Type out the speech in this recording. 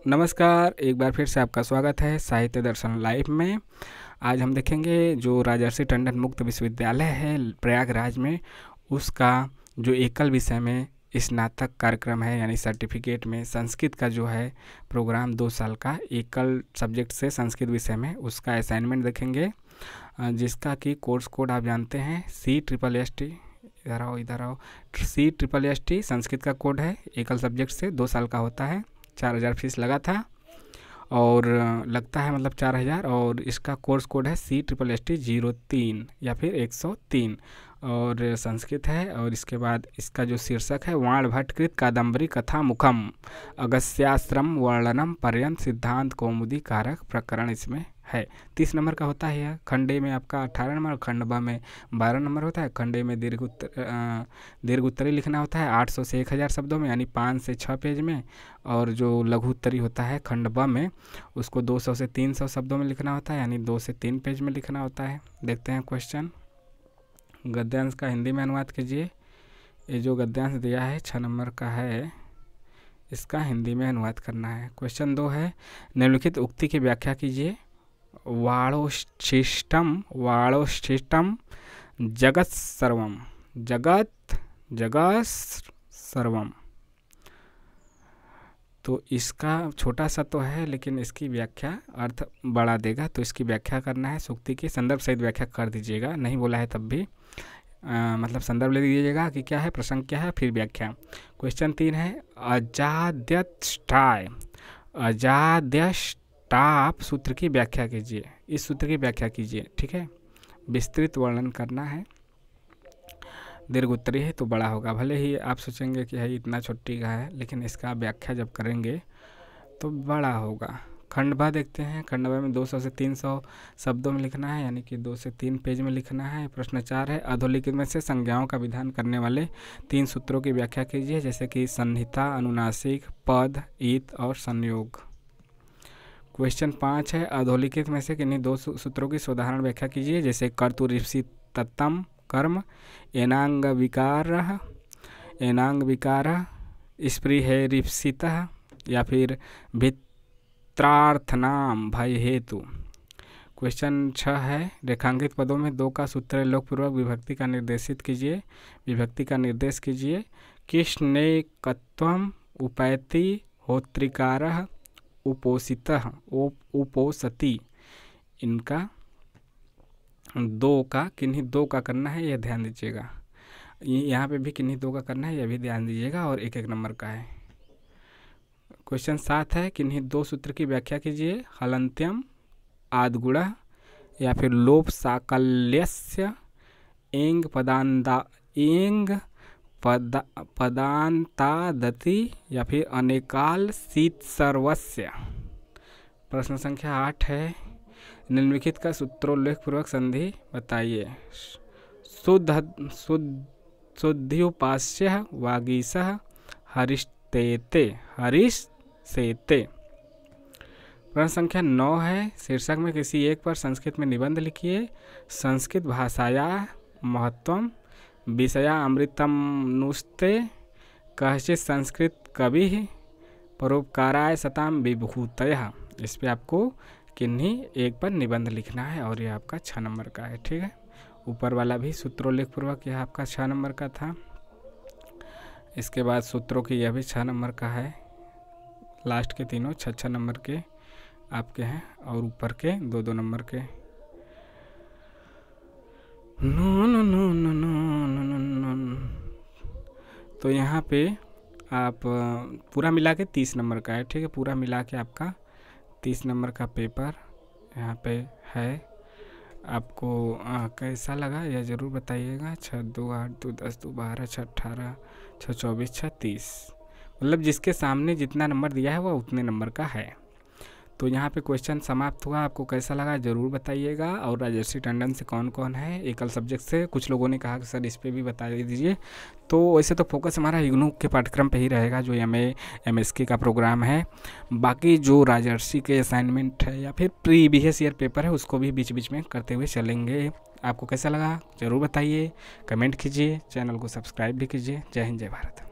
नमस्कार, एक बार फिर से आपका स्वागत है साहित्य दर्शन लाइव में। आज हम देखेंगे जो राजर्षि टंडन मुक्त विश्वविद्यालय है प्रयागराज में, उसका जो एकल विषय में स्नातक कार्यक्रम है यानी सर्टिफिकेट में संस्कृत का जो है प्रोग्राम 2 साल का एकल सब्जेक्ट से संस्कृत विषय में उसका असाइनमेंट देखेंगे, जिसका कि कोर्स कोड आप जानते हैं CSST। इधर आओ CSST संस्कृत का कोड है, एकल सब्जेक्ट से 2 साल का होता है। 4000 फीस लगा था और लगता है मतलब 4000, और इसका कोर्स कोड है CSST 03 या फिर 103 और संस्कृत है। और इसके बाद इसका जो शीर्षक है वाण भट्टकृत कादम्बरी कथा मुखम अगस्त्याश्रम वर्णनम पर्यंत सिद्धांत कौमुदी कारक प्रकरण इसमें है। 30 नंबर का होता है। खंडे में आपका 18 नंबर, खंडवा में 12 नंबर होता है। खंडे में दीर्घ उत्तरी लिखना होता है 800 से 1000 शब्दों में यानी 5 से 6 पेज में, और जो लघु उत्तरी होता है खंडवा में उसको 200 से 300 शब्दों में लिखना होता है यानी 2 से 3 पेज में लिखना होता है। देखते हैं क्वेश्चन। गद्यांश का हिंदी में अनुवाद कीजिए। ये जो गद्यांश दिया है 6 नंबर का है, इसका हिंदी में अनुवाद करना है। क्वेश्चन 2 है, निम्नलिखित उक्ति की व्याख्या कीजिए। वाणोच्छिष्टम जगत सर्वम, जगत सर्वम। तो इसका छोटा सा तो है लेकिन इसकी व्याख्या अर्थ बड़ा देगा, तो इसकी व्याख्या करना है। सूक्ति की संदर्भ सहित व्याख्या कर दीजिएगा, नहीं बोला है तब भी मतलब संदर्भ ले लीजिएगा कि क्या है, प्रसंग क्या है, फिर व्याख्या। क्वेश्चन 3 है, अजाद्यष्टाप सूत्र की व्याख्या कीजिए। इस सूत्र की व्याख्या कीजिए, ठीक है। विस्तृत वर्णन करना है। दीर्घ उत्तरी है तो बड़ा होगा, भले ही आप सोचेंगे कि है इतना छोटी का है, लेकिन इसका व्याख्या जब करेंगे तो बड़ा होगा। खंडवा देखते हैं। खंडवा में 200 से 300 शब्दों में लिखना है यानी कि 2 से 3 पेज में लिखना है। प्रश्न 4 है, अधोलिखित में से संज्ञाओं का विधान करने वाले 3 सूत्रों की व्याख्या कीजिए, जैसे कि संहिता, अनुनासिक, पद, ईत और संयोग। क्वेश्चन 5 है, अधोलिखित में से किन्हीं 2 सूत्रों की साधारण व्याख्या कीजिए, जैसे कर्तुरीप्सित तत्तम कर्म, एनांग विकार स्पृहे रिप्सितः या फिर भित्रार्थनाम भय हेतु। क्वेश्चन 6 है, रेखांकित पदों में 2 का सूत्र लोकपूर्वक विभक्ति का निर्देश कीजिए। किष्नेकत्वम उपैति होत्रिकारः उपोसितः उपोसति। इनका 2 का किन्हीं 2 का करना है, यह ध्यान दीजिएगा। यहाँ पे भी किन्हीं 2 का करना है, यह भी ध्यान दीजिएगा, और 1-1 नंबर का है। क्वेश्चन 7 है, किन्हीं 2 सूत्र की व्याख्या कीजिए। हलंत्यम आद्गुणः या फिर लोप साकल्यस्य एंग पदांतादति या फिर अनेकाल शीत सर्वस्य। प्रश्न संख्या 8 है, निम्नलिखित का सूत्रोल्लेखपूर्वक संधि बताइए। शुद्ध्युपास्यः वागीशः हरिष्यते। प्रश्न संख्या 9 है, शीर्षक में किसी एक पर संस्कृत में निबंध लिखिए। संस्कृत भाषाया महत्वम विषया अमृतमनुस्ते कश्चित् संस्कृत कविः परोपकाराय सताम विभूतयः। इस पे आपको किन्हीं एक पर निबंध लिखना है और यह आपका 6 नंबर का है, ठीक है। ऊपर वाला भी सूत्रोल्लेखपूर्वक यह आपका 6 नंबर का था। इसके बाद सूत्रों की यह भी 6 नंबर का है। लास्ट के तीनों 6 नंबर के आपके हैं और ऊपर के 2-2 नंबर के। तो यहाँ पे आप पूरा मिला के 30 नंबर का है, ठीक है। पूरा मिला के आपका 30 नंबर का पेपर यहाँ पे है। आपको कैसा लगा यह ज़रूर बताइएगा। 6 2 8 2 10 2 12 6 18 6 24 6 30, मतलब जिसके सामने जितना नंबर दिया है वो उतने नंबर का है। तो यहाँ पे क्वेश्चन समाप्त हुआ। आपको कैसा लगा ज़रूर बताइएगा। और राजर्षि टंडन से कौन कौन है एकल सब्जेक्ट से, कुछ लोगों ने कहा कि सर इस पर भी बता दीजिए। तो वैसे तो फोकस हमारा इग्नू के पाठ्यक्रम पे ही रहेगा, जो MA MSK का प्रोग्राम है। बाकी जो राजर्षि के असाइनमेंट है या फिर प्रीवियस ईयर पेपर है उसको भी बीच बीच में करते हुए चलेंगे। आपको कैसा लगा ज़रूर बताइए, कमेंट कीजिए, चैनल को सब्सक्राइब भी कीजिए। जय हिंद, जय भारत।